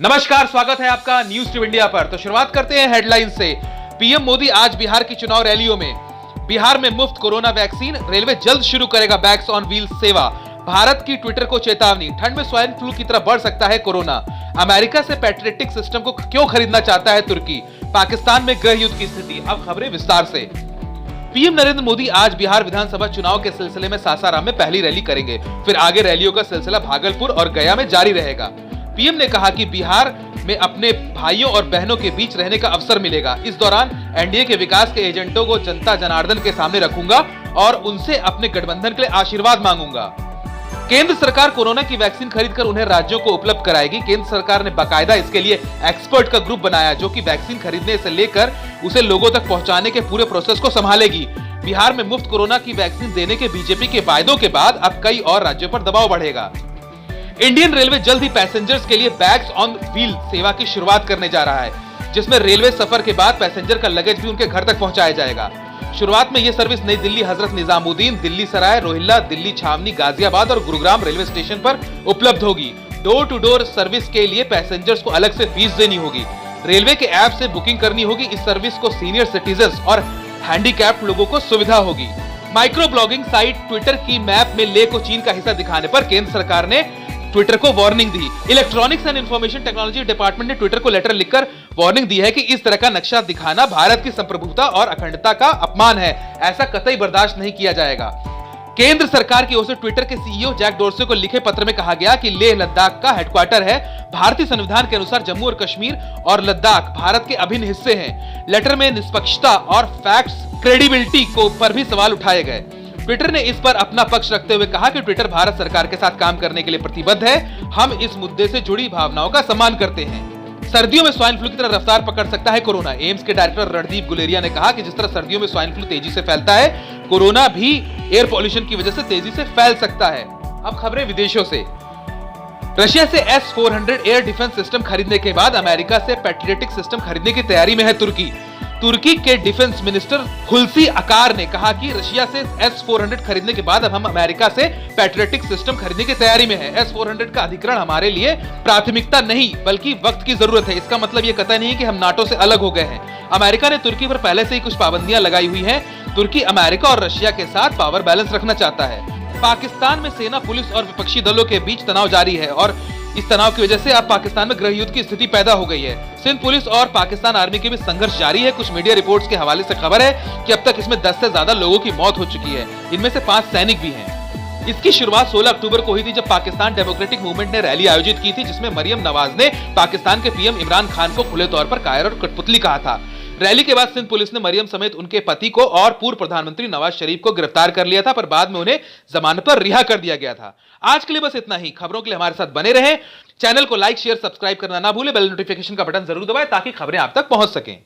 नमस्कार, स्वागत है आपका न्यूज ट्यूब इंडिया पर। तो शुरुआत करते हैं हेडलाइन से। पीएम मोदी आज बिहार की चुनाव रैलियों में। बिहार में मुफ्त कोरोना वैक्सीन, रेलवे जल्द शुरू करेगा बैग्स ऑन व्हील्स सेवा। भारत की ट्विटर को चेतावनी, ठंड में स्वाइन फ्लू की तरह बढ़ सकता है कोरोना। अमेरिका से पैट्रियटिक सिस्टम को क्यों खरीदना चाहता है तुर्की। पाकिस्तान में गृह युद्ध की स्थिति। अब खबरें विस्तार से। पीएम नरेंद्र मोदी आज बिहार विधानसभा चुनाव के सिलसिले में सासाराम में पहली रैली करेंगे। फिर आगे रैलियों का सिलसिला भागलपुर और गया में जारी रहेगा। पीएम ने कहा कि बिहार में अपने भाइयों और बहनों के बीच रहने का अवसर मिलेगा। इस दौरान एनडीए के विकास के एजेंटों को जनता जनार्दन के सामने रखूंगा और उनसे अपने गठबंधन के लिए आशीर्वाद मांगूंगा। केंद्र सरकार कोरोना की वैक्सीन खरीदकर उन्हें राज्यों को उपलब्ध कराएगी। केंद्र सरकार ने बाकायदा इसके लिए एक्सपर्ट का ग्रुप बनाया, जो कि वैक्सीन खरीदने से लेकर उसे लोगों तक पहुंचाने के पूरे प्रोसेस को संभालेगी। बिहार में मुफ्त कोरोना की वैक्सीन देने के बीजेपी के वायदों के बाद अब कई और राज्यों पर दबाव बढ़ेगा। इंडियन रेलवे जल्द ही पैसेंजर्स के लिए बैग्स ऑन व्हील सेवा की शुरुआत करने जा रहा है, जिसमें रेलवे सफर के बाद पैसेंजर का लगेज भी उनके घर तक पहुंचाया जाएगा। शुरुआत में यह सर्विस नई दिल्ली हजरत निजामुद्दीन, दिल्ली सराय रोहिल्ला, दिल्ली छावनी, गाजियाबाद और गुरुग्राम रेलवे स्टेशन पर उपलब्ध होगी। डोर टू डोर सर्विस के लिए पैसेंजर्स को अलग से फीस देनी होगी। रेलवे के ऐप से बुकिंग करनी होगी। इस सर्विस को सीनियर सिटीजन्स और हैंडीकैप्ड लोगों को सुविधा होगी। माइक्रो ब्लॉगिंग साइट ट्विटर की मैप में ले को चीन का हिस्सा दिखाने पर केंद्र सरकार ने ट्विटर को warning the. Electronics and information technology department ने ट्विटर को लेटर लिखकर वार्निंग दी है कि इस तरह का नक्शा दिखाना भारत की संप्रभुता और अखंडता का अपमान है। ऐसा कतई बर्दाश्त नहीं किया जाएगा। केंद्र सरकार की ओर से ट्विटर के सीईओ जैक डोर्से को लिखे पत्र में कहा गया कि लेह लद्दाख का हेडक्वार्टर है। भारतीय संविधान के अनुसार जम्मू और कश्मीर और लद्दाख भारत के अभिन्न हिस्से हैं। लेटर में निष्पक्षता और फैक्ट्स क्रेडिबिलिटी को पर भी सवाल उठाए गए। ट्विटर ने इस पर अपना पक्ष रखते हुए कहा कि ट्विटर भारत सरकार के साथ काम करने के लिए प्रतिबद्ध है। हम इस मुद्दे से जुड़ी भावनाओं का सम्मान करते हैं। सर्दियों में स्वाइन फ्लू की तरह रफ्तार पकड़ सकता है कोरोना। एम्स के डायरेक्टर रणदीप गुलेरिया ने कहा कि जिस तरह सर्दियों में स्वाइन फ्लू तेजी से फैलता है, कोरोना भी एयर पॉल्यूशन की वजह से तेजी से फैल सकता है। अब खबरें विदेशों से। रशिया से S-400 एयर डिफेंस सिस्टम खरीदने के बाद अमेरिका से पैट्रियटिक सिस्टम खरीदने की तैयारी में है तुर्की। तुर्की के डिफेंस मिनिस्टर हुल्सी अकार ने कहा कि रशिया से S-400 खरीदने के बाद अब हम अमेरिका से पैट्रियटिक सिस्टम खरीदने की तैयारी में है। S-400 का अधिग्रहण हमारे लिए प्राथमिकता नहीं बल्कि वक्त की जरूरत है। इसका मतलब ये कतई नहीं कि हम नाटो से अलग हो गए हैं। अमेरिका ने तुर्की पर पहले से ही कुछ पाबंदियां लगाई हुई हैं। तुर्की अमेरिका और रशिया के साथ पावर बैलेंस रखना चाहता है। पाकिस्तान में सेना, पुलिस और विपक्षी दलों के बीच तनाव जारी है और इस तनाव की वजह से अब पाकिस्तान में गृह युद्ध की स्थिति पैदा हो गई है। सिंध पुलिस और पाकिस्तान आर्मी के बीच संघर्ष जारी है। कुछ मीडिया रिपोर्ट्स के हवाले से खबर है कि अब तक इसमें 10 से ज्यादा लोगों की मौत हो चुकी है। इनमें से 5 सैनिक भी हैं। इसकी शुरुआत 16 अक्टूबर को हुई थी, जब पाकिस्तान डेमोक्रेटिक मूवमेंट ने रैली आयोजित की थी, जिसमें मरियम नवाज ने पाकिस्तान के पीएम इमरान खान को खुले तौर पर कायर और कठपुतली कहा था। रैली के बाद सिंध पुलिस ने मरियम समेत उनके पति को और पूर्व प्रधानमंत्री नवाज शरीफ को गिरफ्तार कर लिया था, पर बाद में उन्हें जमानत पर रिहा कर दिया गया था। आज के लिए बस इतना ही। खबरों के लिए हमारे साथ बने रहें। चैनल को लाइक, शेयर, सब्सक्राइब करना ना भूलें। बेल नोटिफिकेशन का बटन जरूर दबाएं ताकि खबरें आप तक पहुंच सकें।